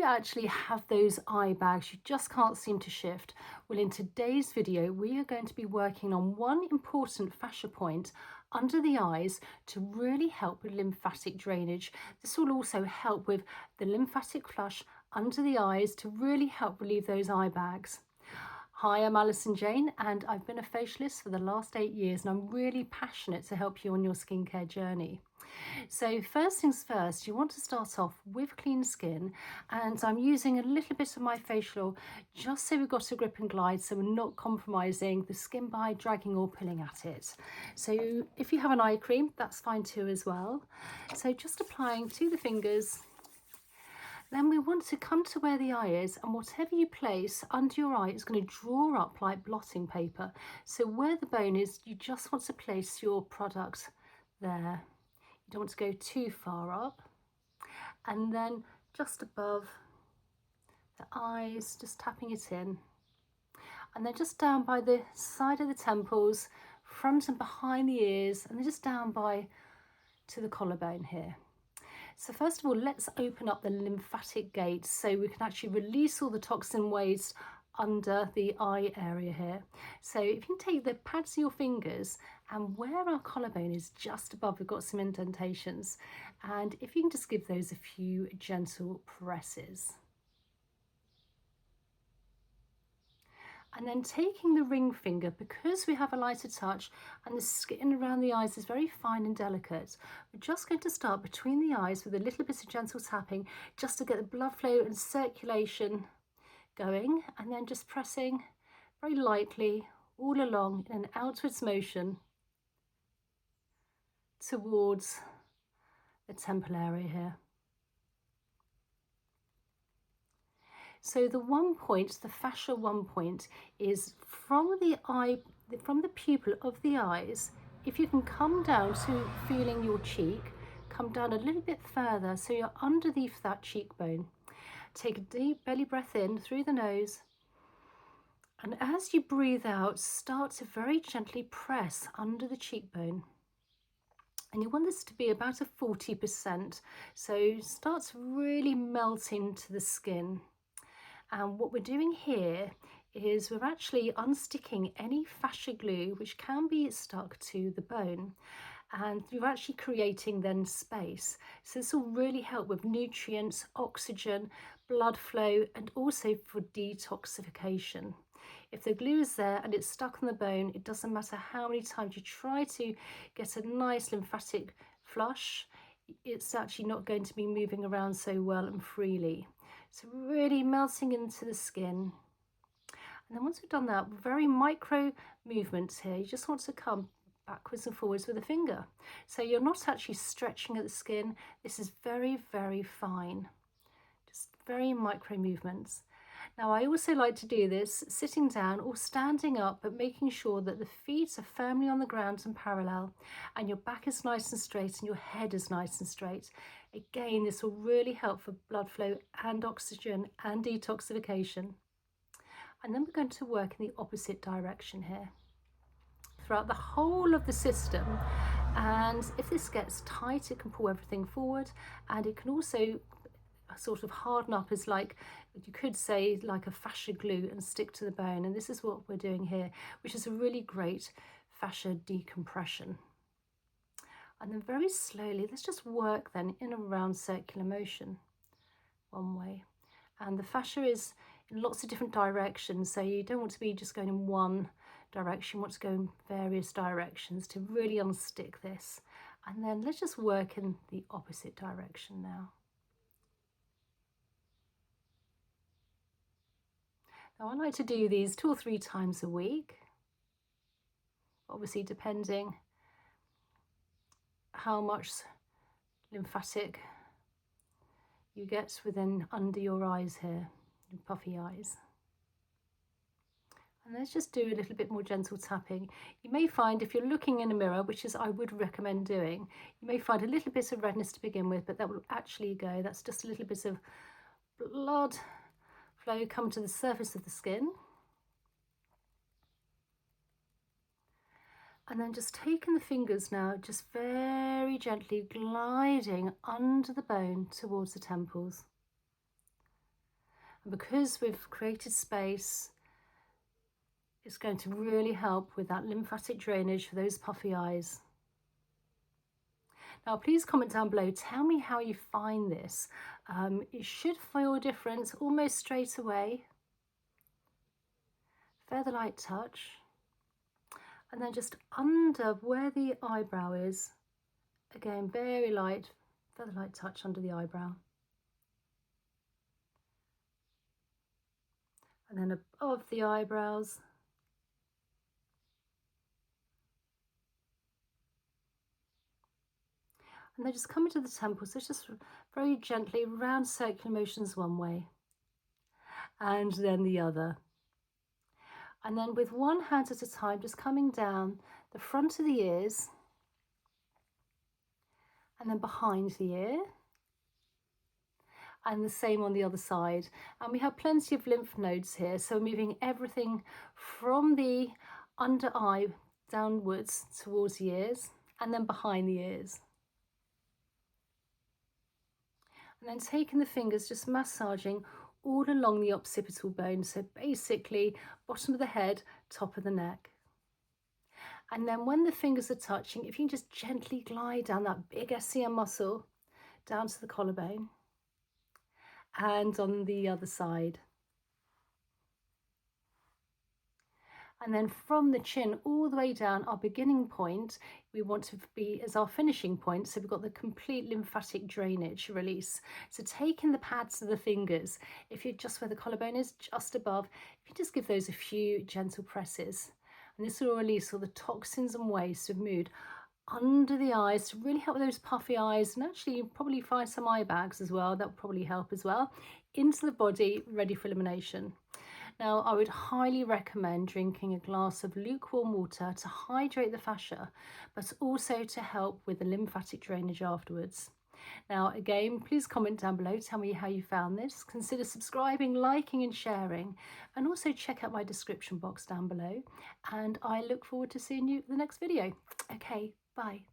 You actually have those eye bags you just can't seem to shift. Well, in today's video, we are going to be working on one important fascia point under the eyes to really help with lymphatic drainage. This will also help with the lymphatic flush under the eyes to really help relieve those eye bags. Hi, I'm Alison Jane and I've been a facialist for the last 8 years and I'm really passionate to help you on your skincare journey. So first things first, you want to start off with clean skin, and I'm using a little bit of my facial just so we've got a grip and glide so we're not compromising the skin by dragging or pulling at it. So if you have an eye cream, that's fine too as well. So just applying to the fingers. Then we want to come to where the eye is, and whatever you place under your eye is going to draw up like blotting paper. So where the bone is, you just want to place your product there. You don't want to go too far up. And then just above the eyes, just tapping it in. And then just down by the side of the temples, front and behind the ears, and then just down by to the collarbone here. So first of all, let's open up the lymphatic gate so we can actually release all the toxin waste under the eye area here. So if you can take the pads of your fingers, and where our collarbone is just above, we've got some indentations, and if you can just give those a few gentle presses. And then taking the ring finger, because we have a lighter touch and the skin around the eyes is very fine and delicate, we're just going to start between the eyes with a little bit of gentle tapping just to get the blood flow and circulation going, and then just pressing very lightly all along in an outwards motion towards the temple area here. So the one point, the fascial one point, is from the eye, from the pupil of the eyes. If you can come down to feeling your cheek, come down a little bit further so you're underneath that cheekbone. Take a deep belly breath in through the nose, and as you breathe out, start to very gently press under the cheekbone. And you want this to be about a 40%, so start to really melt into the skin. And what we're doing here is we're actually unsticking any fascia glue which can be stuck to the bone, and you're actually creating then space. So this will really help with nutrients, oxygen, blood flow, and also for detoxification. If the glue is there and it's stuck on the bone, it doesn't matter how many times you try to get a nice lymphatic flush, it's actually not going to be moving around so well and freely. So really melting into the skin. And then once we've done that, very micro movements here. You just want to come backwards and forwards with a finger. So you're not actually stretching at the skin. This is very, very fine. Just very micro movements. Now I also like to do this sitting down or standing up, but making sure that the feet are firmly on the ground and parallel, and your back is nice and straight and your head is nice and straight. Again, this will really help for blood flow and oxygen and detoxification. And then we're going to work in the opposite direction here throughout the whole of the system. And if this gets tight, it can pull everything forward, and it can also sort of harden up as, like you could say, like a fascia glue and stick to the bone. And this is what we're doing here, which is a really great fascia decompression. And then very slowly, let's just work then in a round circular motion one way. And the fascia is in lots of different directions, so you don't want to be just going in one direction, you want to go in various directions to really unstick this. And then let's just work in the opposite direction now. Now I like to do these 2 or 3 times a week, obviously depending how much lymphatic you get within under your eyes here, your puffy eyes. And let's just do a little bit more gentle tapping. You may find if you're looking in a mirror, which is I would recommend doing, you may find a little bit of redness to begin with, but that will actually go. That's just a little bit of blood flow come to the surface of the skin. And then just taking the fingers now, just very gently gliding under the bone towards the temples. And because we've created space, it's going to really help with that lymphatic drainage for those puffy eyes. Now, please comment down below. Tell me how you find this. It should feel different almost straight away. Feather light touch. And then just under where the eyebrow is, again, very light, feather light touch under the eyebrow. And then above the eyebrows. And then just coming to the temples, so just very gently, round circular motions one way, and then the other. And then with one hand at a time, just coming down the front of the ears, and then behind the ear, and the same on the other side. And we have plenty of lymph nodes here, so moving everything from the under eye downwards towards the ears, and then behind the ears. And then taking the fingers, just massaging all along the occipital bone. So basically bottom of the head, top of the neck. And then when the fingers are touching, if you can just gently glide down that big SCM muscle, down to the collarbone, and on the other side. And then from the chin all the way down, our beginning point, we want to be as our finishing point. So we've got the complete lymphatic drainage release. So taking the pads of the fingers, if you're just where the collarbone is, just above, if you just give those a few gentle presses, and this will release all the toxins and waste of mood under the eyes to really help with those puffy eyes. And actually you probably find some eye bags as well. That will probably help as well. Into the body, ready for elimination. Now, I would highly recommend drinking a glass of lukewarm water to hydrate the fascia, but also to help with the lymphatic drainage afterwards. Now, again, please comment down below, tell me how you found this. Consider subscribing, liking and sharing, and also check out my description box down below. And I look forward to seeing you in the next video. Okay, bye.